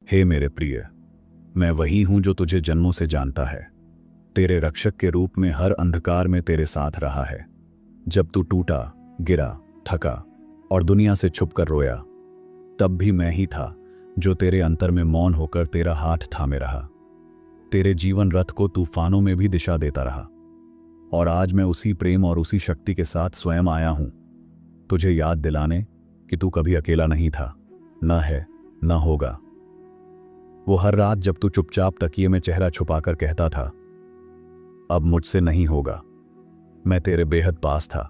हे मेरे प्रिय, मैं वही हूं जो तुझे जन्मों से जानता है। तेरे रक्षक के रूप में हर अंधकार में तेरे साथ रहा है। जब तू टूटा, गिरा, थका और दुनिया से छुप कर रोया, तब भी मैं ही था जो तेरे अंतर में मौन होकर तेरा हाथ थामे रहा। तेरे जीवन रथ को तूफानों में भी दिशा देता रहा। और आज मैं उसी प्रेम और उसी शक्ति के साथ स्वयं आया हूं, तुझे याद दिलाने कि तू कभी अकेला नहीं था, न है, न होगा। वो हर रात जब तू चुपचाप तकिए में चेहरा छुपाकर कहता था, अब मुझसे नहीं होगा, मैं तेरे बेहद पास था।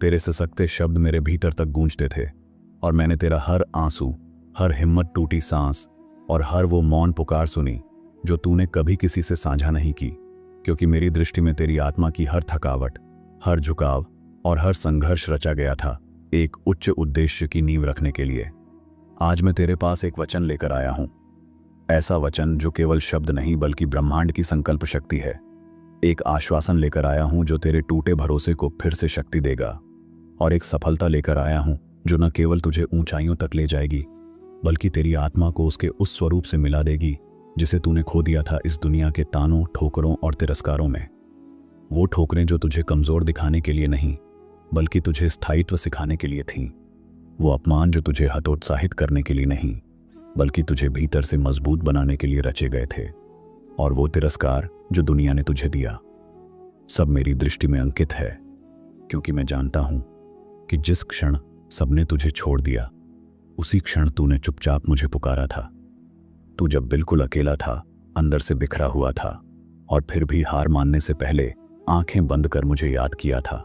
तेरे ससकते शब्द मेरे भीतर तक गूंजते थे और मैंने तेरा हर आंसू, हर हिम्मत टूटी सांस और हर वो मौन पुकार सुनी जो तूने कभी किसी से साझा नहीं की, क्योंकि मेरी दृष्टि में तेरी आत्मा की हर थकावट, हर झुकाव और हर संघर्ष रचा गया था एक उच्च उद्देश्य की नींव रखने के लिए। आज मैं तेरे पास एक वचन लेकर आया हूं, ऐसा वचन जो केवल शब्द नहीं बल्कि ब्रह्मांड की संकल्प शक्ति है। एक आश्वासन लेकर आया हूं जो तेरे टूटे भरोसे को फिर से शक्ति देगा, और एक सफलता लेकर आया हूं जो न केवल तुझे ऊंचाइयों तक ले जाएगी बल्कि तेरी आत्मा को उसके उस स्वरूप से मिला देगी जिसे तूने खो दिया था इस दुनिया के तानों, ठोकरों और तिरस्कारों में। वो ठोकरें जो तुझे कमजोर दिखाने के लिए नहीं बल्कि तुझे स्थायित्व सिखाने के लिए थीं। वो अपमान जो तुझे हतोत्साहित करने के लिए नहीं बल्कि तुझे भीतर से मजबूत बनाने के लिए रचे गए थे। और वो तिरस्कार जो दुनिया ने तुझे दिया, सब मेरी दृष्टि में अंकित है, क्योंकि मैं जानता हूं कि जिस क्षण सबने तुझे छोड़ दिया, उसी क्षण तूने चुपचाप मुझे पुकारा था। तू जब बिल्कुल अकेला था, अंदर से बिखरा हुआ था, और फिर भी हार मानने से पहले आंखें बंद कर मुझे याद किया था।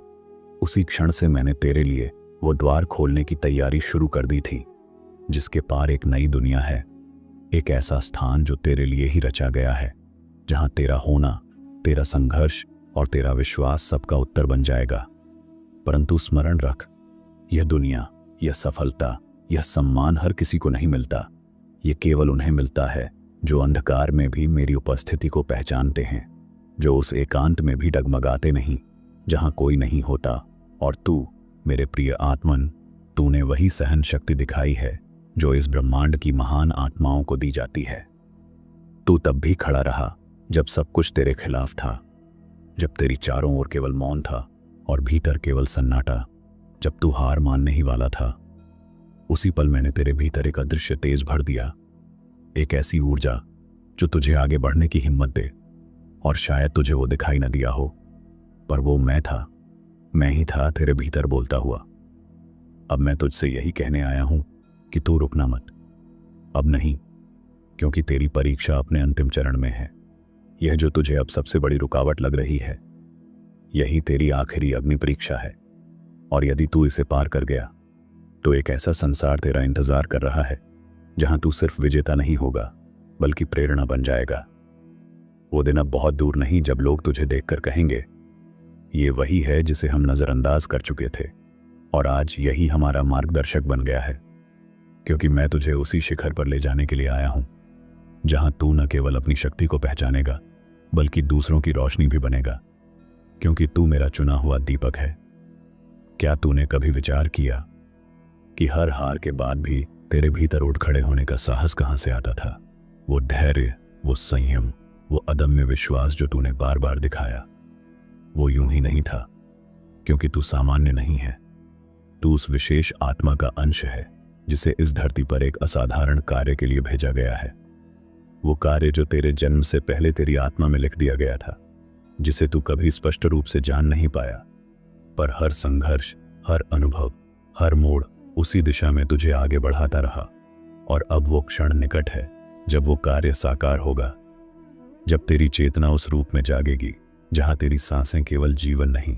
उसी क्षण से मैंने तेरे लिए वो द्वार खोलने की तैयारी शुरू कर दी थी जिसके पार एक नई दुनिया है, एक ऐसा स्थान जो तेरे लिए ही रचा गया है, जहां तेरा होना, तेरा संघर्ष और तेरा विश्वास सबका उत्तर बन जाएगा। परंतु स्मरण रख, यह दुनिया, यह सफलता, यह सम्मान हर किसी को नहीं मिलता। यह केवल उन्हें मिलता है जो अंधकार में भी मेरी उपस्थिति को पहचानते हैं, जो उस एकांत में भी डगमगाते नहीं जहां कोई नहीं होता। और तू, मेरे प्रिय आत्मन, तूने वही सहन शक्ति दिखाई है जो इस ब्रह्मांड की महान आत्माओं को दी जाती है। तू तब भी खड़ा रहा जब सब कुछ तेरे खिलाफ था, जब तेरी चारों ओर केवल मौन था और भीतर केवल सन्नाटा। जब तू हार मानने ही वाला था, उसी पल मैंने तेरे भीतर एक अदृश्य तेज भर दिया, एक ऐसी ऊर्जा जो तुझे आगे बढ़ने की हिम्मत दे। और शायद तुझे वो दिखाई न दिया हो, पर वो मैं था, मैं ही था तेरे भीतर बोलता हुआ। अब मैं तुझसे यही कहने आया हूं कि तू रुकना मत, अब नहीं, क्योंकि तेरी परीक्षा अपने अंतिम चरण में है। यह जो तुझे अब सबसे बड़ी रुकावट लग रही है, यही तेरी आखिरी अग्नि परीक्षा है। और यदि तू इसे पार कर गया तो एक ऐसा संसार तेरा इंतजार कर रहा है जहां तू सिर्फ विजेता नहीं होगा बल्कि प्रेरणा बन जाएगा। वो दिन अब बहुत दूर नहीं जब लोग तुझे देखकर कहेंगे, ये वही है जिसे हम नजरअंदाज कर चुके थे। और आज यही हमारा मार्गदर्शक बन गया है, क्योंकि मैं तुझे उसी शिखर पर ले जाने के लिए आया हूं जहां तू न केवल अपनी शक्ति को पहचानेगा बल्कि दूसरों की रोशनी भी बनेगा, क्योंकि तू मेरा चुना हुआ दीपक है। क्या तूने कभी विचार किया कि हर हार के बाद भी तेरे भीतर उठ खड़े होने का साहस कहां से आता था? वो धैर्य, वो संयम, वो अदम्य विश्वास जो तूने बार बार दिखाया, वो यूं ही नहीं था, क्योंकि तू सामान्य नहीं है। तू उस विशेष आत्मा का अंश है जिसे इस धरती पर एक असाधारण कार्य के लिए भेजा गया है। वो कार्य जो तेरे जन्म से पहले तेरी आत्मा में लिख दिया गया था, जिसे तू कभी स्पष्ट रूप से जान नहीं पाया, पर हर संघर्ष, हर अनुभव, हर मोड़ उसी दिशा में तुझे आगे बढ़ाता रहा। और अब वो क्षण निकट है जब वो कार्य साकार होगा, जब तेरी चेतना उस रूप में जागेगी जहां तेरी सांसें केवल जीवन नहीं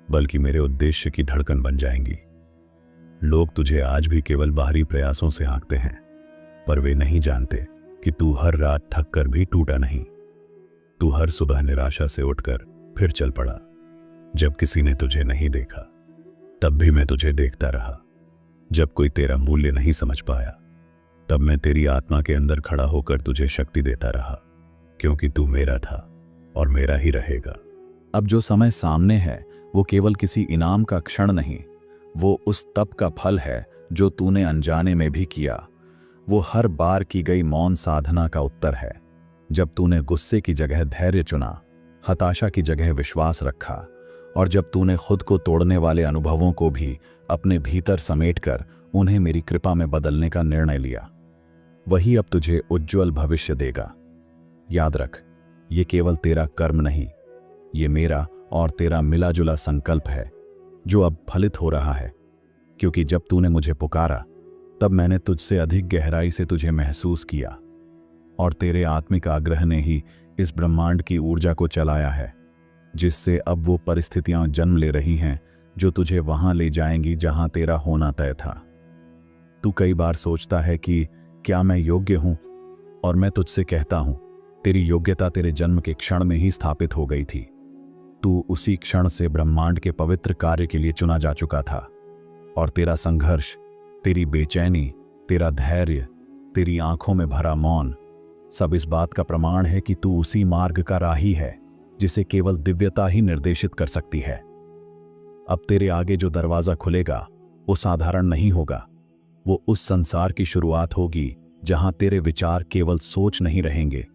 बल्कि मेरे उद्देश्य की धड़कन बन जाएंगी। लोग तुझे आज भी केवल बाहरी प्रयासों से आंकते हैं, पर वे नहीं जानते कि तू हर रात थक कर भी टूटा नहीं। तू हर सुबह निराशा से उठकर फिर चल पड़ा। जब किसी ने तुझे नहीं देखा, तब भी मैं तुझे देखता रहा। जब कोई तेरा मूल्य नहीं समझ पाया, तब मैं तेरी आत्मा के अंदर खड़ा होकर तुझे शक्ति देता रहा, क्योंकि तू मेरा था और मेरा ही रहेगा। अब जो समय सामने है वो केवल किसी इनाम का क्षण नहीं, वो उस तप का फल है जो तूने अनजाने में भी किया। वो हर बार की गई मौन साधना का उत्तर है। जब तूने गुस्से की जगह धैर्य चुना, हताशा की जगह विश्वास रखा, और जब तूने खुद को तोड़ने वाले अनुभवों को भी अपने भीतर समेटकर उन्हें मेरी कृपा में बदलने का निर्णय लिया, वही अब तुझे उज्जवल भविष्य देगा। याद रख, ये केवल तेरा कर्म नहीं, ये मेरा और तेरा मिला जुला संकल्प है जो अब फलित हो रहा है। क्योंकि जब तूने मुझे पुकारा, तब मैंने तुझसे अधिक गहराई से तुझे महसूस किया, और तेरे आत्मिक आग्रह ने ही इस ब्रह्मांड की ऊर्जा को चलाया है, जिससे अब वो परिस्थितियां जन्म ले रही हैं जो तुझे वहां ले जाएंगी जहां तेरा होना तय था। तू कई बार सोचता है कि क्या मैं योग्य हूं, और मैं तुझसे कहता हूं, तेरी योग्यता तेरे जन्म के क्षण में ही स्थापित हो गई थी। तू उसी क्षण से ब्रह्मांड के पवित्र कार्य के लिए चुना जा चुका था, और तेरा संघर्ष, तेरी बेचैनी, तेरा धैर्य, तेरी आंखों में भरा मौन, सब इस बात का प्रमाण है कि तू उसी मार्ग का राही है जिसे केवल दिव्यता ही निर्देशित कर सकती है। अब तेरे आगे जो दरवाजा खुलेगा वो साधारण नहीं होगा। वो उस संसार की शुरुआत होगी जहां तेरे विचार केवल सोच नहीं रहेंगे,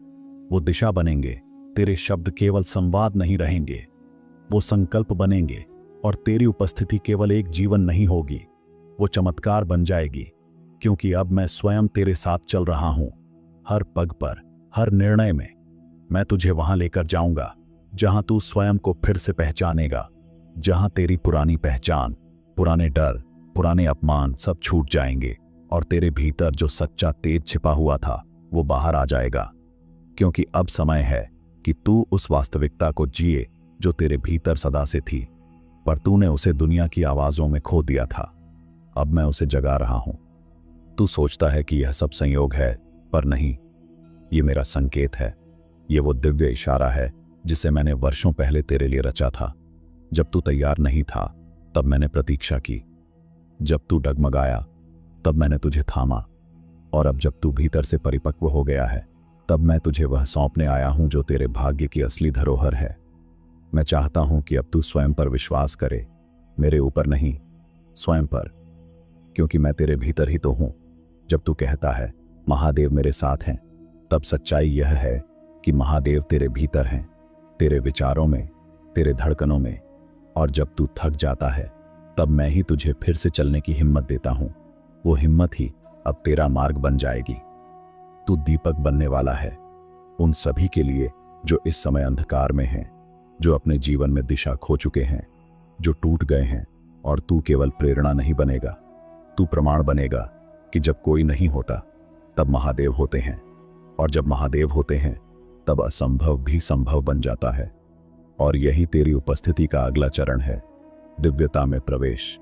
वो दिशा बनेंगे। तेरे शब्द केवल संवाद नहीं रहेंगे, वो संकल्प बनेंगे। और तेरी उपस्थिति केवल एक जीवन नहीं होगी, वो चमत्कार बन जाएगी। क्योंकि अब मैं स्वयं तेरे साथ चल रहा हूं, हर पग पर, हर निर्णय में। मैं तुझे वहां लेकर जाऊंगा जहां तू स्वयं को फिर से पहचानेगा, जहां तेरी पुरानी पहचान, पुराने डर, पुराने अपमान सब छूट जाएंगे, और तेरे भीतर जो सच्चा तेज छिपा हुआ था वो बाहर आ जाएगा। क्योंकि अब समय है कि तू उस वास्तविकता को जिए जो तेरे भीतर सदा से थी, पर तूने उसे दुनिया की आवाजों में खो दिया था। अब मैं उसे जगा रहा हूं। तू सोचता है कि यह सब संयोग है, पर नहीं, ये मेरा संकेत है। ये वो दिव्य इशारा है जिसे मैंने वर्षों पहले तेरे लिए रचा था। जब तू तैयार नहीं था, तब मैंने प्रतीक्षा की। जब तू डगमगाया, तब मैंने तुझे थामा। और अब जब तू भीतर से परिपक्व हो गया है, तब मैं तुझे वह सौंपने आया हूं जो तेरे भाग्य की असली धरोहर है। मैं चाहता हूं कि अब तू स्वयं पर विश्वास करे, मेरे ऊपर नहीं, स्वयं पर। क्योंकि मैं तेरे भीतर ही तो हूं। जब तू कहता है महादेव मेरे साथ हैं, तब सच्चाई यह है कि महादेव तेरे भीतर हैं, तेरे विचारों में, तेरे धड़कनों में। और जब तू थक जाता है, तब मैं ही तुझे फिर से चलने की हिम्मत देता हूं। वो हिम्मत ही अब तेरा मार्ग बन जाएगी। तू दीपक बनने वाला है उन सभी के लिए जो इस समय अंधकार में हैं, जो अपने जीवन में दिशा खो चुके हैं, जो टूट गए हैं। और तू केवल प्रेरणा नहीं बनेगा, तू प्रमाण बनेगा कि जब कोई नहीं होता, तब महादेव होते हैं, और जब महादेव होते हैं, तब असंभव भी संभव बन जाता है। और यही तेरी उपस्थिति का अगला चरण है, दिव्यता में प्रवेश।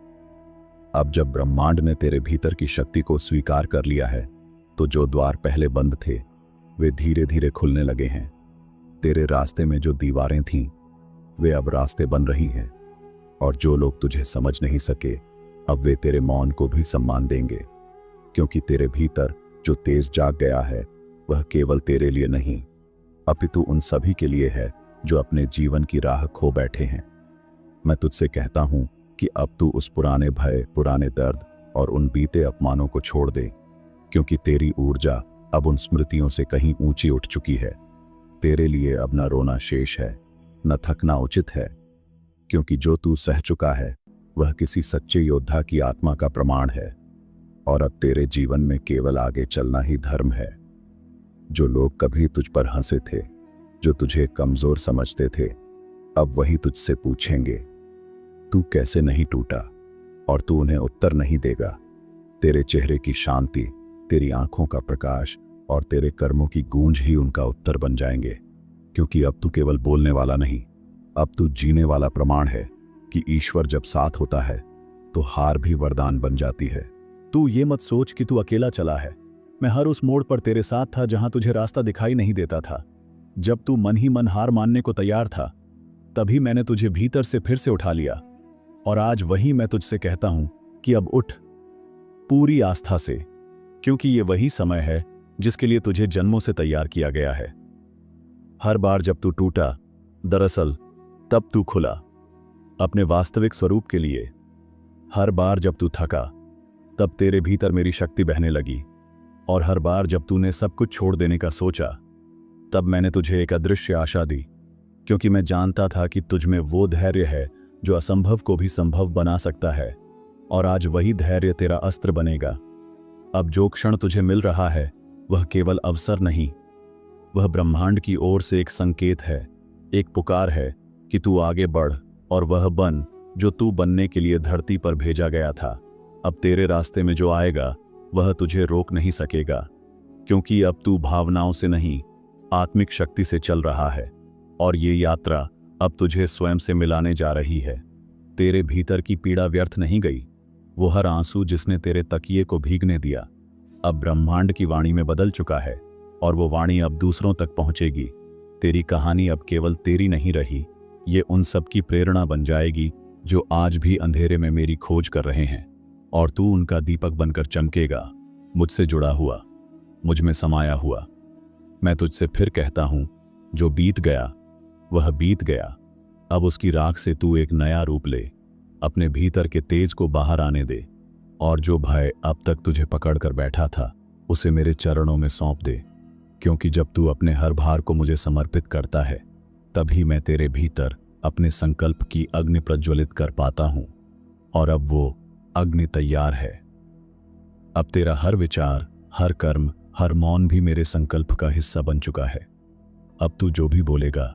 अब जब ब्रह्मांड ने तेरे भीतर की शक्ति को स्वीकार कर लिया है, तो जो द्वार पहले बंद थे वे धीरे धीरे खुलने लगे हैं। तेरे रास्ते में जो दीवारें थीं, वे अब रास्ते बन रही हैं। और जो लोग तुझे समझ नहीं सके, अब वे तेरे मौन को भी सम्मान देंगे। क्योंकि तेरे भीतर जो तेज जाग गया है, वह केवल तेरे लिए नहीं, अपितु उन सभी के लिए है जो अपने जीवन की राह खो बैठे हैं। मैं तुझसे कहता हूं कि अब तू उस पुराने भय, पुराने दर्द और उन बीते अपमानों को छोड़ दे। क्योंकि तेरी ऊर्जा अब उन स्मृतियों से कहीं ऊंची उठ चुकी है। तेरे लिए अब न रोना शेष है, न थकना उचित है। क्योंकि जो तू सह चुका है, वह किसी सच्चे योद्धा की आत्मा का प्रमाण है। और अब तेरे जीवन में केवल आगे चलना ही धर्म है। जो लोग कभी तुझ पर हंसे थे, जो तुझे कमजोर समझते थे, अब वही तुझसे पूछेंगे तू कैसे नहीं टूटा, और तू उन्हें उत्तर नहीं देगा। तेरे चेहरे की शांति, तेरी आंखों का प्रकाश और तेरे कर्मों की गूंज ही उनका उत्तर बन जाएंगे। क्योंकि अब तू केवल बोलने वाला नहीं, अब तू जीने वाला प्रमाण है कि ईश्वर जब साथ होता है तो हार भी वरदान बन जाती है। तू ये मत सोच कि तू अकेला चला है। मैं हर उस मोड़ पर तेरे साथ था जहां तुझे रास्ता दिखाई नहीं देता था। जब तू मन ही मन हार मानने को तैयार था, तभी मैंने तुझे भीतर से फिर से उठा लिया। और आज वही मैं तुझसे कहता हूं कि अब उठ, पूरी आस्था से। क्योंकि ये वही समय है जिसके लिए तुझे जन्मों से तैयार किया गया है। हर बार जब तू टूटा, दरअसल तब तू खुला अपने वास्तविक स्वरूप के लिए। हर बार जब तू थका, तब तेरे भीतर मेरी शक्ति बहने लगी। और हर बार जब तूने सब कुछ छोड़ देने का सोचा, तब मैंने तुझे एक अदृश्य आशा दी, क्योंकि मैं जानता था कि तुझ में वो धैर्य है जो असंभव को भी संभव बना सकता है। और आज वही धैर्य तेरा अस्त्र बनेगा। अब जो क्षण तुझे मिल रहा है वह केवल अवसर नहीं, वह ब्रह्मांड की ओर से एक संकेत है, एक पुकार है कि तू आगे बढ़ और वह बन जो तू बनने के लिए धरती पर भेजा गया था। अब तेरे रास्ते में जो आएगा वह तुझे रोक नहीं सकेगा, क्योंकि अब तू भावनाओं से नहीं, आत्मिक शक्ति से चल रहा है। और ये यात्रा अब तुझे स्वयं से मिलाने जा रही है। तेरे भीतर की पीड़ा व्यर्थ नहीं गई, वो हर आंसू जिसने तेरे तकिए को भीगने दिया अब ब्रह्मांड की वाणी में बदल चुका है, और वो वाणी अब दूसरों तक पहुंचेगी। तेरी कहानी अब केवल तेरी नहीं रही, ये उन सब की प्रेरणा बन जाएगी जो आज भी अंधेरे में मेरी खोज कर रहे हैं। और तू उनका दीपक बनकर चमकेगा, मुझसे जुड़ा हुआ, मुझ में समाया हुआ। मैं तुझसे फिर कहता हूं, जो बीत गया वह बीत गया। अब उसकी राख से तू एक नया रूप ले, अपने भीतर के तेज को बाहर आने दे, और जो भय अब तक तुझे पकड़ कर बैठा था उसे मेरे चरणों में सौंप दे। क्योंकि जब तू अपने हर भार को मुझे समर्पित करता है, तभी मैं तेरे भीतर अपने संकल्प की अग्नि प्रज्वलित कर पाता हूं। और अब वो अग्नि तैयार है। अब तेरा हर विचार, हर कर्म, हर मौन भी मेरे संकल्प का हिस्सा बन चुका है। अब तू जो भी बोलेगा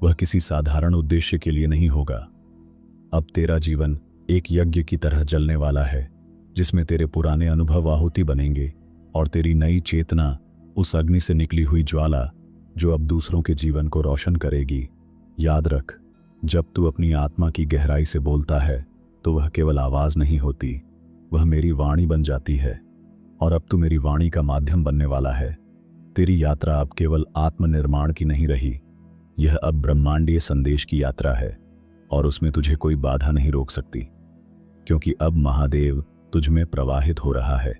वह किसी साधारण उद्देश्य के लिए नहीं होगा। अब तेरा जीवन एक यज्ञ की तरह जलने वाला है, जिसमें तेरे पुराने अनुभव आहुति बनेंगे और तेरी नई चेतना उस अग्नि से निकली हुई ज्वाला जो अब दूसरों के जीवन को रोशन करेगी। याद रख, जब तू अपनी आत्मा की गहराई से बोलता है तो वह केवल आवाज नहीं होती, वह मेरी वाणी बन जाती है। और अब तू मेरी वाणी का माध्यम बनने वाला है। तेरी यात्रा अब केवल आत्मनिर्माण की नहीं रही, यह अब ब्रह्मांडीय संदेश की यात्रा है, और उसमें तुझे कोई बाधा नहीं रोक सकती, क्योंकि अब महादेव तुझ में प्रवाहित हो रहा है।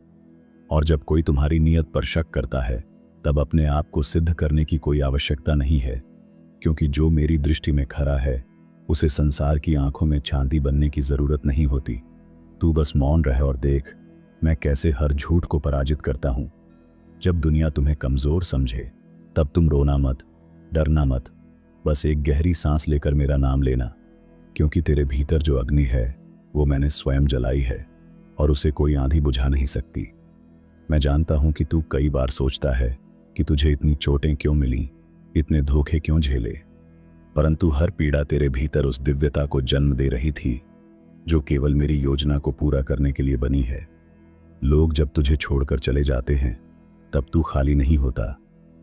और जब कोई तुम्हारी नीयत पर शक करता है, तब अपने आप को सिद्ध करने की कोई आवश्यकता नहीं है, क्योंकि जो मेरी दृष्टि में खरा है उसे संसार की आंखों में चांदी बनने की जरूरत नहीं होती। तू बस मौन रह और देख मैं कैसे हर झूठ को पराजित करता हूं। जब दुनिया तुम्हें कमजोर समझे, तब तुम रोना मत, डरना मत, बस एक गहरी सांस लेकर मेरा नाम लेना, क्योंकि तेरे भीतर जो अग्नि है वो मैंने स्वयं जलाई है, और उसे कोई आंधी बुझा नहीं सकती। मैं जानता हूं कि तू कई बार सोचता है कि तुझे इतनी चोटें क्यों मिली, इतने धोखे क्यों झेले, परंतु हर पीड़ा तेरे भीतर उस दिव्यता को जन्म दे रही थी जो केवल मेरी योजना को पूरा करने के लिए बनी है। लोग जब तुझे छोड़कर चले जाते हैं, तब तू खाली नहीं होता,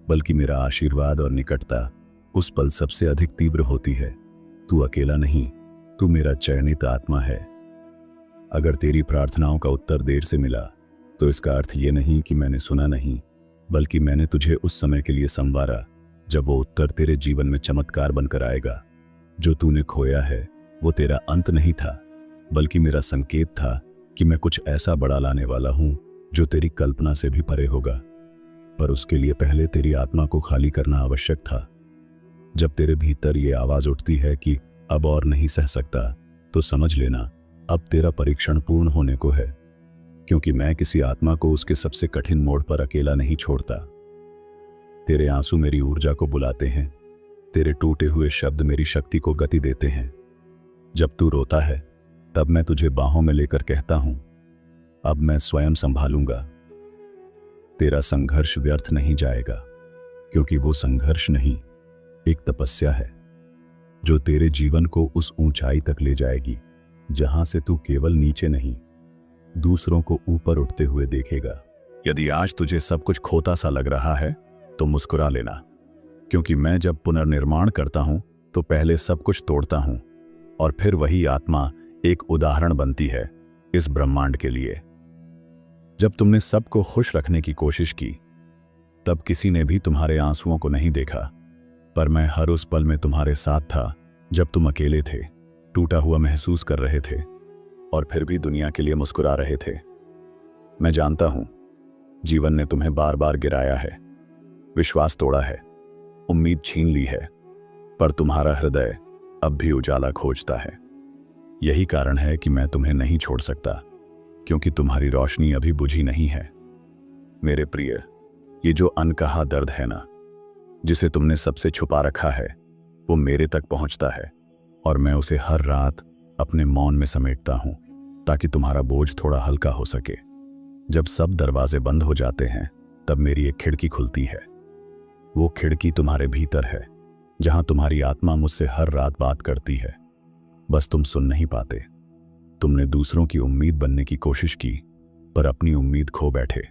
बल्कि मेरा आशीर्वाद और निकटता उस पल सबसे अधिक तीव्र होती है। तू अकेला नहीं, तू मेरा चयनित आत्मा है। अगर तेरी प्रार्थनाओं का उत्तर देर से मिला, तो इसका अर्थ ये नहीं कि मैंने सुना नहीं, बल्कि मैंने तुझे उस समय के लिए संवारा जब वो उत्तर तेरे जीवन में चमत्कार बनकर आएगा। जो तूने खोया है वो तेरा अंत नहीं था, बल्कि मेरा संकेत था कि मैं कुछ ऐसा बड़ा लाने वाला हूं जो तेरी कल्पना से भी परे होगा। पर उसके लिए पहले तेरी आत्मा को खाली करना आवश्यक था। जब तेरे भीतर ये आवाज उठती है कि अब और नहीं सह सकता, तो समझ लेना अब तेरा परीक्षण पूर्ण होने को है, क्योंकि मैं किसी आत्मा को उसके सबसे कठिन मोड़ पर अकेला नहीं छोड़ता। तेरे आंसू मेरी ऊर्जा को बुलाते हैं, तेरे टूटे हुए शब्द मेरी शक्ति को गति देते हैं। जब तू रोता है, तब मैं तुझे बाहों में लेकर कहता हूं, अब मैं स्वयं संभालूंगा। तेरा संघर्ष व्यर्थ नहीं जाएगा, क्योंकि वो संघर्ष नहीं, एक तपस्या है जो तेरे जीवन को उस ऊंचाई तक ले जाएगी जहां से तू केवल नीचे नहीं, दूसरों को ऊपर उठते हुए देखेगा। यदि आज तुझे सब कुछ खोता सा लग रहा है, तो मुस्कुरा लेना, क्योंकि मैं जब पुनर्निर्माण करता हूं तो पहले सब कुछ तोड़ता हूं, और फिर वही आत्मा एक उदाहरण बनती है इस ब्रह्मांड के लिए। जब तुमने सबको खुश रखने की कोशिश की, तब किसी ने भी तुम्हारे आंसुओं को नहीं देखा, पर मैं हर उस पल में तुम्हारे साथ था जब तुम अकेले थे, टूटा हुआ महसूस कर रहे थे, और फिर भी दुनिया के लिए मुस्कुरा रहे थे। मैं जानता हूं, जीवन ने तुम्हें बार बार गिराया है, विश्वास तोड़ा है, उम्मीद छीन ली है, पर तुम्हारा हृदय अब भी उजाला खोजता है। यही कारण है कि मैं तुम्हें नहीं छोड़ सकता, क्योंकि तुम्हारी रोशनी अभी बुझी नहीं है। मेरे प्रिय, ये जो अनकहा दर्द है ना, जिसे तुमने सबसे छुपा रखा है, वो मेरे तक पहुंचता है और मैं उसे हर रात अपने मौन में समेटता हूं ताकि तुम्हारा बोझ थोड़ा हल्का हो सके। जब सब दरवाजे बंद हो जाते हैं तब मेरी एक खिड़की खुलती है। वो खिड़की तुम्हारे भीतर है, जहां तुम्हारी आत्मा मुझसे हर रात बात करती है। बस तुम सुन नहीं पाते। तुमने दूसरों की उम्मीद बनने की कोशिश की, पर अपनी उम्मीद खो बैठे।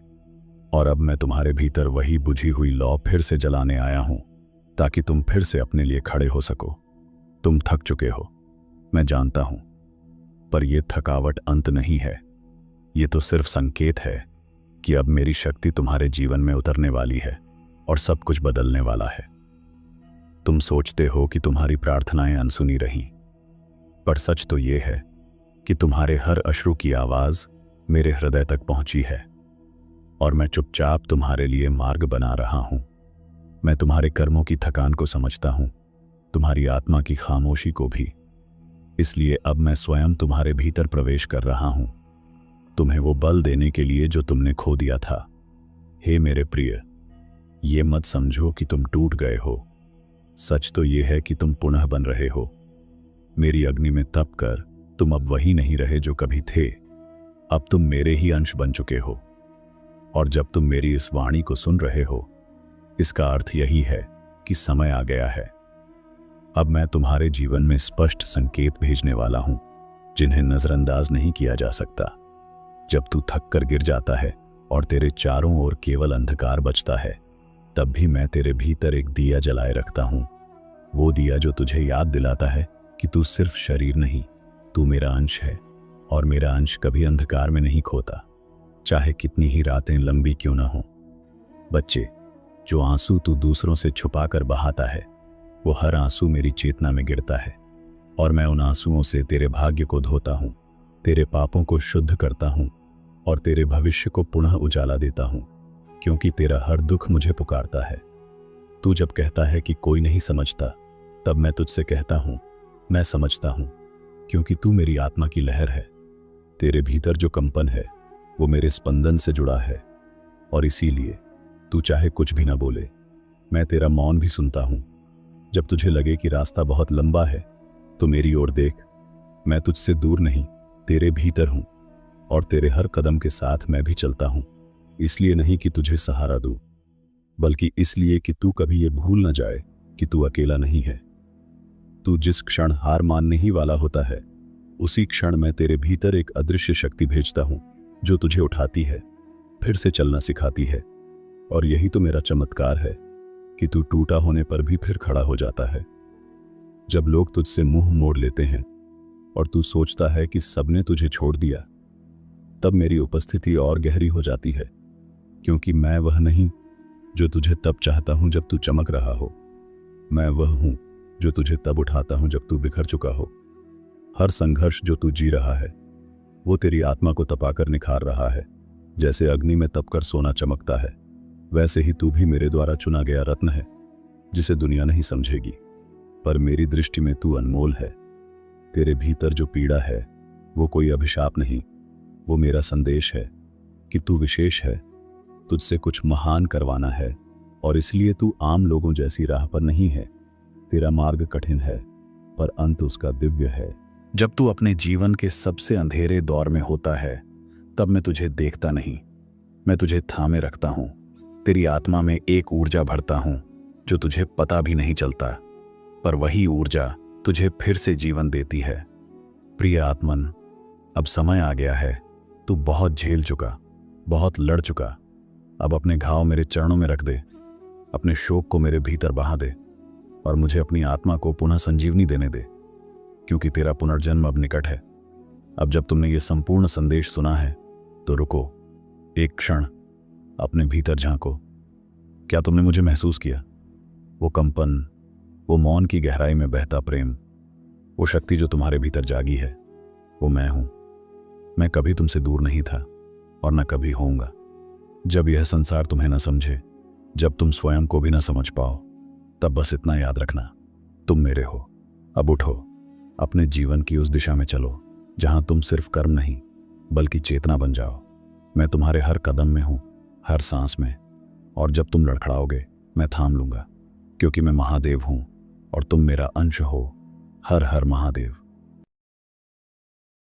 और अब मैं तुम्हारे भीतर वही बुझी हुई लौ फिर से जलाने आया हूं ताकि तुम फिर से अपने लिए खड़े हो सको। तुम थक चुके हो, मैं जानता हूं, पर यह थकावट अंत नहीं है। ये तो सिर्फ संकेत है कि अब मेरी शक्ति तुम्हारे जीवन में उतरने वाली है और सब कुछ बदलने वाला है। तुम सोचते हो कि तुम्हारी प्रार्थनाएं अनसुनी रहीं, पर सच तो ये है कि तुम्हारे हर अश्रु की आवाज मेरे हृदय तक पहुंची है और मैं चुपचाप तुम्हारे लिए मार्ग बना रहा हूं। मैं तुम्हारे कर्मों की थकान को समझता हूं, तुम्हारी आत्मा की खामोशी को भी। इसलिए अब मैं स्वयं तुम्हारे भीतर प्रवेश कर रहा हूं, तुम्हें वो बल देने के लिए जो तुमने खो दिया था। हे मेरे प्रिय, ये मत समझो कि तुम टूट गए हो। सच तो ये है कि तुम पुनः बन रहे हो। मेरी अग्नि में तप कर तुम अब वही नहीं रहे जो कभी थे। अब तुम मेरे ही अंश बन चुके हो। और जब तुम मेरी इस वाणी को सुन रहे हो, इसका अर्थ यही है कि समय आ गया है। अब मैं तुम्हारे जीवन में स्पष्ट संकेत भेजने वाला हूं, जिन्हें नजरअंदाज नहीं किया जा सकता। जब तू थक कर गिर जाता है और तेरे चारों ओर केवल अंधकार बचता है, तब भी मैं तेरे भीतर एक दिया जलाए रखता हूं। वो दिया जो तुझे याद दिलाता है कि तू सिर्फ शरीर नहीं, तू मेरा अंश है और मेरा अंश कभी अंधकार में नहीं खोता, चाहे कितनी ही रातें लंबी क्यों ना हो। बच्चे, जो आंसू तू दूसरों से छुपा कर बहाता है, वो हर आंसू मेरी चेतना में गिरता है और मैं उन आंसुओं से तेरे भाग्य को धोता हूं, तेरे पापों को शुद्ध करता हूं और तेरे भविष्य को पुनः उजाला देता हूं, क्योंकि तेरा हर दुख मुझे पुकारता है। तू जब कहता है कि कोई नहीं समझता, तब मैं तुझसे कहता हूं, मैं समझता हूं, क्योंकि तू मेरी आत्मा की लहर है। तेरे भीतर जो कंपन है वो मेरे स्पंदन से जुड़ा है और इसीलिए तू चाहे कुछ भी ना बोले, मैं तेरा मौन भी सुनता हूं। जब तुझे लगे कि रास्ता बहुत लंबा है तो मेरी ओर देख, मैं तुझसे दूर नहीं, तेरे भीतर हूं और तेरे हर कदम के साथ मैं भी चलता हूं। इसलिए नहीं कि तुझे सहारा दूं, बल्कि इसलिए कि तू कभी ये भूल न जाए कि तू अकेला नहीं है। तू जिस क्षण हार मानने ही वाला होता है, उसी क्षण मैं तेरे भीतर एक अदृश्य शक्ति भेजता हूं जो तुझे उठाती है, फिर से चलना सिखाती है। और यही तो मेरा चमत्कार है कि तू टूटा होने पर भी फिर खड़ा हो जाता है। जब लोग तुझसे मुंह मोड़ लेते हैं और तू सोचता है कि सबने तुझे छोड़ दिया, तब मेरी उपस्थिति और गहरी हो जाती है, क्योंकि मैं वह नहीं जो तुझे तब चाहता हूं जब तू चमक रहा हो। मैं वह हूं जो तुझे तब उठाता हूं जब तू बिखर चुका हो। हर संघर्ष जो तू जी रहा है वो तेरी आत्मा को तपाकर निखार रहा है। जैसे अग्नि में तपकर सोना चमकता है, वैसे ही तू भी मेरे द्वारा चुना गया रत्न है, जिसे दुनिया नहीं समझेगी, पर मेरी दृष्टि में तू अनमोल है। तेरे भीतर जो पीड़ा है वो कोई अभिशाप नहीं, वो मेरा संदेश है कि तू विशेष है, तुझसे कुछ महान करवाना है और इसलिए तू आम लोगों जैसी राह पर नहीं है। तेरा मार्ग कठिन है पर अंत उसका दिव्य है। जब तू अपने जीवन के सबसे अंधेरे दौर में होता है, तब मैं तुझे देखता नहीं, मैं तुझे थामे रखता हूं। तेरी आत्मा में एक ऊर्जा भरता हूं जो तुझे पता भी नहीं चलता, पर वही ऊर्जा तुझे फिर से जीवन देती है। प्रिय आत्मन, अब समय आ गया है। तू बहुत झेल चुका, बहुत लड़ चुका। अब अपने घाव मेरे चरणों में रख दे, अपने शोक को मेरे भीतर बहा दे और मुझे अपनी आत्मा को पुनः संजीवनी देने दे, क्योंकि तेरा पुनर्जन्म अब निकट है। अब जब तुमने ये संपूर्ण संदेश सुना है तो रुको, एक क्षण अपने भीतर झांको। क्या तुमने मुझे महसूस किया? वो कंपन, वो मौन की गहराई में बहता प्रेम, वो शक्ति जो तुम्हारे भीतर जागी है, वो मैं हूं। मैं कभी तुमसे दूर नहीं था और न कभी होऊंगा। जब यह संसार तुम्हें न समझे, जब तुम स्वयं को भी न समझ पाओ, तब बस इतना याद रखना, तुम मेरे हो। अब उठो, अपने जीवन की उस दिशा में चलो जहां तुम सिर्फ कर्म नहीं बल्कि चेतना बन जाओ। मैं तुम्हारे हर कदम में हूं, हर सांस में। और जब तुम लड़खड़ाओगे मैं थाम लूंगा, क्योंकि मैं महादेव हूं और तुम मेरा अंश हो। हर हर महादेव।